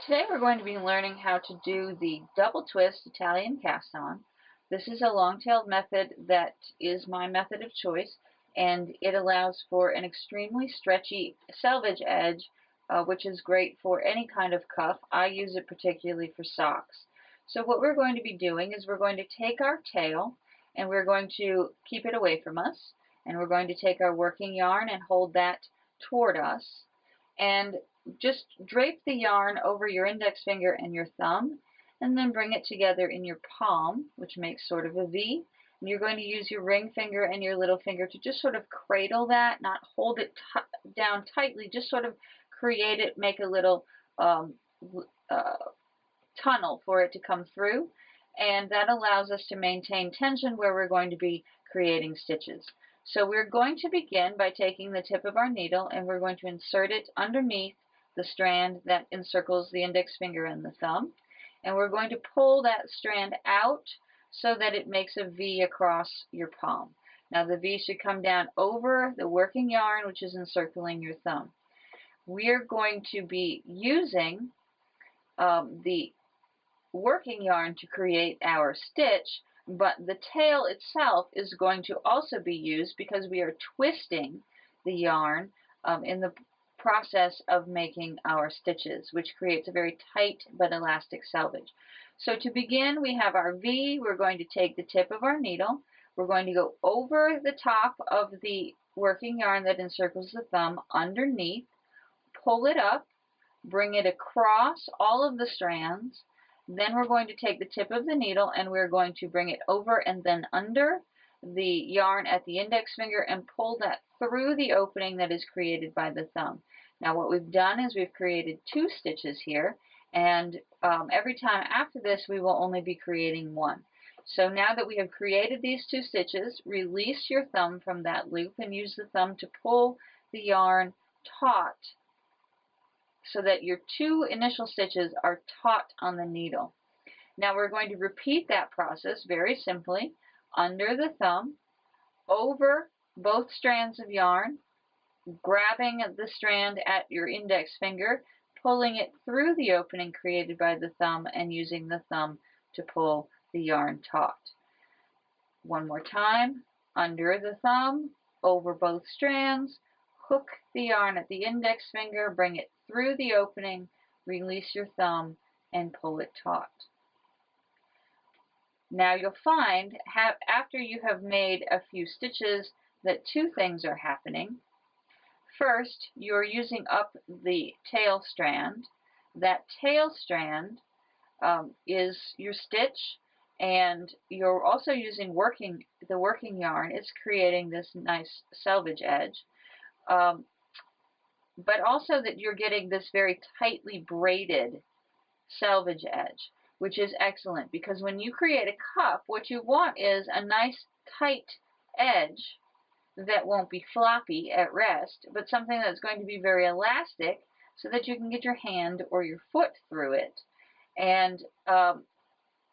Today we're going to be learning how to do the double twist Italian cast on. This is a long-tailed method that is my method of choice, and it allows for an extremely stretchy selvage edge, which is great for any kind of cuff. I use it particularly for socks. So what we're going to be doing is we're going to take our tail and we're going to keep it away from us, and we're going to take our working yarn and hold that toward us, and just drape the yarn over your index finger and your thumb, and then bring it together in your palm, which makes sort of a V. And you're going to use your ring finger and your little finger to just sort of cradle that, not hold it down tightly, just sort of create it, make a little tunnel for it to come through. And that allows us to maintain tension where we're going to be creating stitches. So we're going to begin by taking the tip of our needle and we're going to insert it underneath the strand that encircles the index finger and the thumb. And we're going to pull that strand out so that it makes a V across your palm. Now the V should come down over the working yarn, which is encircling your thumb. We're going to be using the working yarn to create our stitch, but the tail itself is going to also be used because we are twisting the yarn in the process of making our stitches, which creates a very tight but elastic selvage. So to begin, we have our V. We're going to take the tip of our needle. We're going to go over the top of the working yarn that encircles the thumb underneath, pull it up, bring it across all of the strands. Then we're going to take the tip of the needle and we're going to bring it over and then under the yarn at the index finger and pull that through the opening that is created by the thumb. Now what we've done is we've created 2 stitches here, and every time after this we will only be creating 1. So now that we have created these 2 stitches, release your thumb from that loop and use the thumb to pull the yarn taut so that your 2 initial stitches are taut on the needle. Now we're going to repeat that process very simply, under the thumb, over both strands of yarn, grabbing the strand at your index finger, pulling it through the opening created by the thumb, and using the thumb to pull the yarn taut. One more time, under the thumb, over both strands, hook the yarn at the index finger, bring it through the opening, release your thumb, and pull it taut. Now you'll find after you have made a few stitches that 2 things are happening. First, you're using up the tail strand. That tail strand is your stitch, and you're also using the working yarn. It's creating this nice selvage edge. But also that you're getting this very tightly braided selvage edge, which is excellent because when you create a cuff, what you want is a nice tight edge that won't be floppy at rest, but something that's going to be very elastic so that you can get your hand or your foot through it. And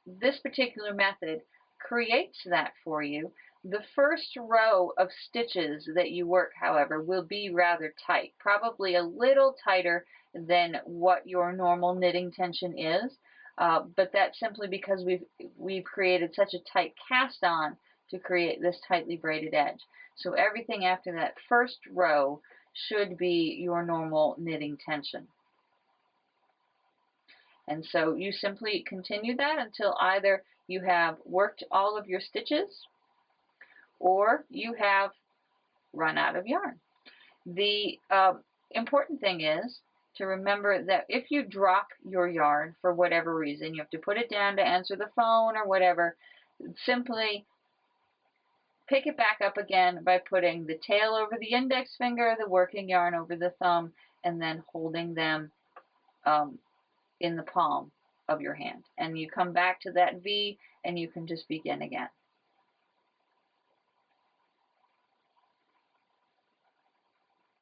this particular method creates that for you. The first row of stitches that you work, however, will be rather tight, probably a little tighter than what your normal knitting tension is, but that's simply because we've created such a tight cast on to create this tightly braided edge. So everything after that first row should be your normal knitting tension. And so you simply continue that until either you have worked all of your stitches or you have run out of yarn. The important thing is to remember that if you drop your yarn for whatever reason, you have to put it down to answer the phone or whatever, simply pick it back up again by putting the tail over the index finger, the working yarn over the thumb, and then holding them in the palm of your hand. And you come back to that V and you can just begin again.